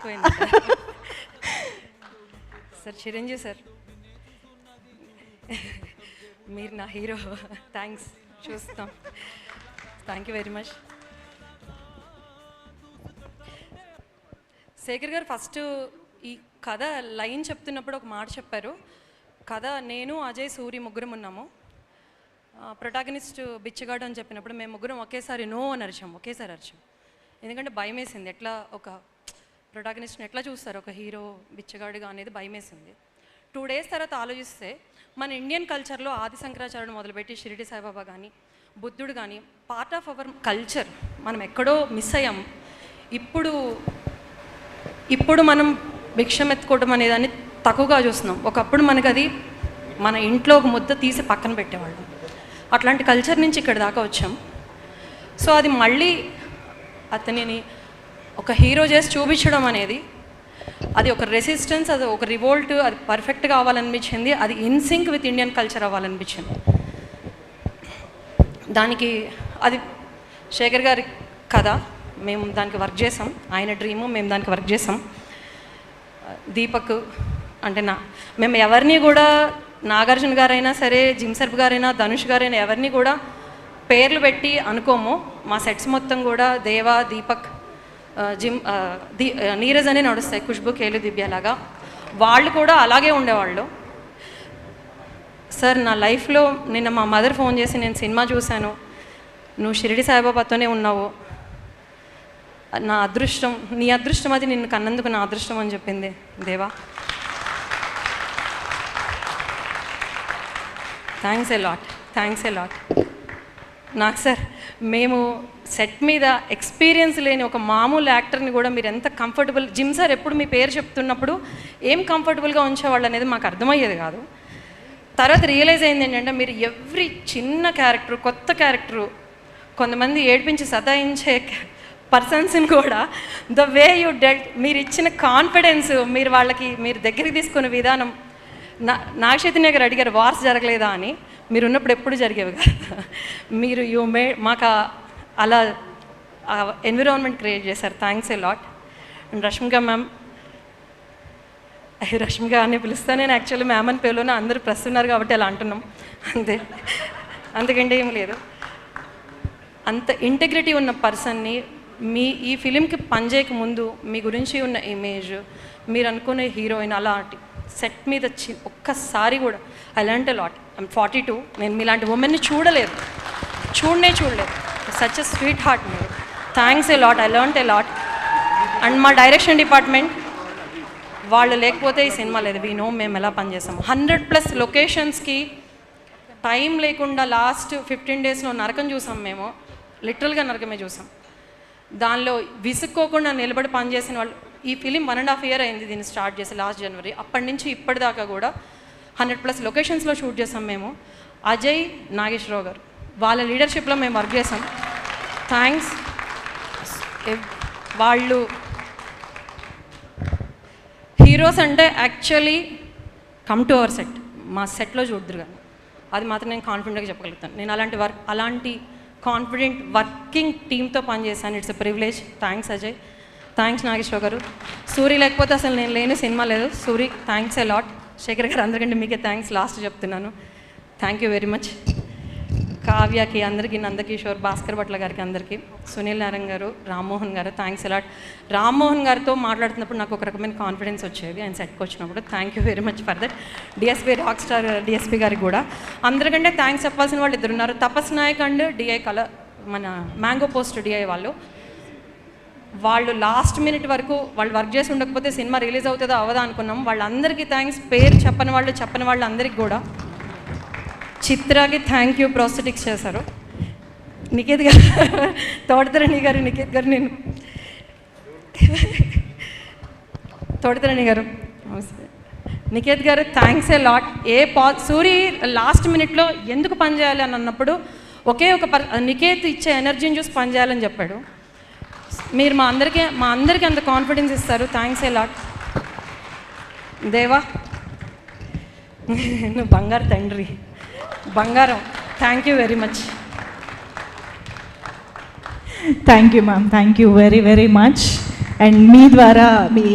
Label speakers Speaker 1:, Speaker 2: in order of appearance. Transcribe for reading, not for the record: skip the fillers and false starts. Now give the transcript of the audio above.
Speaker 1: పోయింది sir. Chiranjeevi sir, మీరు నా హీరో. థ్యాంక్స్, చూస్తాం. Thank you very much. Shekhar గారు ఫస్ట్ ఈ కథ లైన్ చెప్తున్నప్పుడు ఒక మాట చెప్పారు. కథ నేను, అజయ్, సూరి ముగ్గురం ఉన్నాము. ప్రొటాగనిస్ట్ బిచ్చగాడు అని చెప్పినప్పుడు మేము ముగ్గురం ఒకేసారి నో అని అరిచాం, ఒకేసారి అరిచాం. ఎందుకంటే భయం వేసింది, ఎట్లా ఒక ప్రొటాగనిస్ట్ని ఎట్లా చూస్తారు ఒక హీరో బిచ్చగాడుగా అనేది భయం వేసింది. 2 days తర్వాత ఆలోచిస్తే మన ఇండియన్ కల్చర్లో ఆది శంకరాచార్యుడు మొదలుపెట్టి షిరిడి సాయిబాబా కానీ బుద్ధుడు కానీ పార్ట్ ఆఫ్ అవర్ కల్చర్. మనం ఎక్కడో మిస్ అయ్యాం. ఇప్పుడు మనం భిక్షం ఎత్తుకోవడం అనేదాన్ని తక్కువగా చూస్తున్నాం. ఒకప్పుడు మనకు అది మన ఇంట్లో ఒక ముద్ద తీసి పక్కన పెట్టేవాళ్ళం. అట్లాంటి కల్చర్ నుంచి ఇక్కడ దాకా వచ్చాం. సో అది మళ్ళీ అతనిని ఒక హీరో చేసి చూపించడం అనేది, అది ఒక రెసిస్టెన్స్, అది ఒక రివోల్ట్, అది పర్ఫెక్ట్గా అవ్వాలనిపించింది. అది ఇన్సింక్ విత్ ఇండియన్ కల్చర్ అవ్వాలనిపించింది. దానికి అది శేఖర్ గారి కథ, మేము దానికి వర్క్ చేసాం. ఆయన డ్రీము, మేము దానికి వర్క్ చేసాం. దీపక్ అంటే మేము ఎవరిని కూడా, నాగార్జున గారైనా సరే, జిమ్సర్బ్ గారైనా, ధనుష్ గారైనా ఎవరిని కూడా పేర్లు పెట్టి అనుకోము. మా సెట్స్ మొత్తం కూడా దేవా, దీపక్, నీరజ్ అనే నడుస్తాయి, ఖుష్బు, కేలు, దివ్యలాగా. వాళ్ళు కూడా అలాగే ఉండేవాళ్ళు. సార్, నా లైఫ్లో నిన్న మా మదర్ ఫోన్ చేసి, నేను సినిమా చూశాను, నువ్వు షిరిడి సాయిబాబాతోనే ఉన్నావు, నా అదృష్టం, నీ అదృష్టం అది, నిన్ను కన్నందుకు నా అదృష్టం అని చెప్పింది దేవా. Thanks a lot, thanks a lot. నాకు సార్, మేము సెట్ మీద ఎక్స్పీరియన్స్ లేని ఒక మామూలు యాక్టర్ని కూడా మీరు ఎంత కంఫర్టబుల్, జిమ్ సార్ ఎప్పుడు మీ పేరు చెప్తున్నప్పుడు ఏం కంఫర్టబుల్గా ఉంచేవాళ్ళు అనేది మాకు అర్థమయ్యేది కాదు. తర్వాత రియలైజ్ అయింది ఏంటంటే, మీరు ఎవ్రీ చిన్న క్యారెక్టర్, కొత్త క్యారెక్టరు, కొంతమంది ఏడ్పించి సతాయించే పర్సన్స్ని కూడా ద వే యూ డెల్ట్, మీరు ఇచ్చిన కాన్ఫిడెన్స్, మీరు వాళ్ళకి మీరు దగ్గరికి తీసుకున్న విధానం. నాగచైతన్య గారు అడిగారు వార్స్ జరగలేదా అని. మీరు ఉన్నప్పుడు ఎప్పుడు జరిగేవి కాదు. మీరు మాకు అలా ఎన్విరాన్మెంట్ క్రియేట్ చేశారు. Thanks a lot. And Rashmika ma'am, Rashmika అని పిలుస్తా నేను. యాక్చువల్లీ మ్యామ్ అని పేరులోనే అందరూ ప్రెస్ ఉన్నారు కాబట్టి అలా అంటున్నాం, అంతే, అంతకంటే ఏం లేదు. అంత ఇంటెగ్రిటీ ఉన్న పర్సన్ని ఈ ఫిలింకి పనిచేయక ముందు మీ గురించి ఉన్న ఇమేజ్, మీరు అనుకునే హీరోయిన్, అలాంటి సెట్ మీద ఒక్కసారి కూడా I learned a lot. I'm 42. నేను మీలాంటి ఉమెన్ని చూడలేదు. సచ్ ఎ స్వీట్ హార్ట్ మీరు. Thanks a lot, I learned a lot. And మా డైరెక్షన్ డిపార్ట్మెంట్ వాళ్ళు లేకపోతే ఈ సినిమా లేదు. వీ నో మేము ఎలా పనిచేసాము. 100+ లొకేషన్స్కి టైం లేకుండా లాస్ట్ 15 daysలో నరకం చూసాం మేము. లిటరల్గా నరకమే చూసాం. దానిలో విసుక్కోకుండా నిలబడి పనిచేసిన వాళ్ళు. ఈ ఫిలిం 1.5 year అయింది దీన్ని స్టార్ట్ చేసి, లాస్ట్ January. అప్పటి నుంచి ఇప్పటిదాకా కూడా 100+ లొకేషన్స్లో షూట్ చేసాం మేము. అజయ్, నాగేశ్వరరావు గారు, వాళ్ళ లీడర్షిప్లో మేము వర్క్ చేసాం. థ్యాంక్స్. వాళ్ళు హీరోస్ అంటే actually come to our set, మా సెట్లో చూద్దరు కానీ, అది మాత్రం నేను కాన్ఫిడెంట్గా చెప్పగలుగుతాను. నేను అలాంటి కాన్ఫిడెంట్ వర్కింగ్ టీమ్తో పనిచేశాను. It's a privilege. Thanks Ajay, thanks Nageswara garu. Suri లేకపోతే అసలు నేను లేని సినిమా లేదు. Suri, thanks a lot. Shekhar garu, అందరికంటే మీకే థ్యాంక్స్ లాస్ట్ చెప్తున్నాను. Thank you very much. కావ్యకి, అందరికీ, నందకిషోర్, భాస్కర్ భట్ల గారికి, అందరికీ, సునీల్ నారాయణ గారు, రామ్మోహన్ గారు, థ్యాంక్స్ ఎ లాట్. రామ్మోహన్ గారితో మాట్లాడుతున్నప్పుడు నాకు ఒక రకమైన కాన్ఫిడెన్స్ వచ్చేది ఆయన సెట్కి వచ్చినప్పుడు. Thank you very much for that. DSP rock star DSP గారికి కూడా. అందరికంటే థ్యాంక్స్ చెప్పాల్సిన వాళ్ళు ఇద్దరు ఉన్నారు. తపస్ నాయక్ అండ్ డిఐ మన మ్యాంగో పోస్ట్ డిఐ వాళ్ళు లాస్ట్ మినిట్ వరకు వాళ్ళు వర్క్ చేసి ఉండకపోతే సినిమా రిలీజ్ అవుతుందో అవదా అనుకున్నాం. వాళ్ళందరికీ థ్యాంక్స్. పేరు చెప్పని వాళ్ళు అందరికీ కూడా. చిత్రాకి థ్యాంక్ యూ, ప్రోస్థెటిక్స్ చేశారు. నికేత్ గారు, తోటతరణి గారు, నికేత్ గారు, నేను తోటతరణి గారు, నికేత్ గారు, thanks a lot. Suri last మినిట్లో ఎందుకు పనిచేయాలి అని అన్నప్పుడు ఒకే ఒక నికేత్ ఇచ్చే ఎనర్జీని చూసి పనిచేయాలని చెప్పాడు. మీరు మా అందరికీ అంత కాన్ఫిడెన్స్ ఇస్తారు. Thanks a lot. దేవా, నువ్వు బంగారు తండ్రి, బంగారం. Thank you very much.
Speaker 2: Thank you ma'am, thank you very very much. And మీ ద్వారా మీ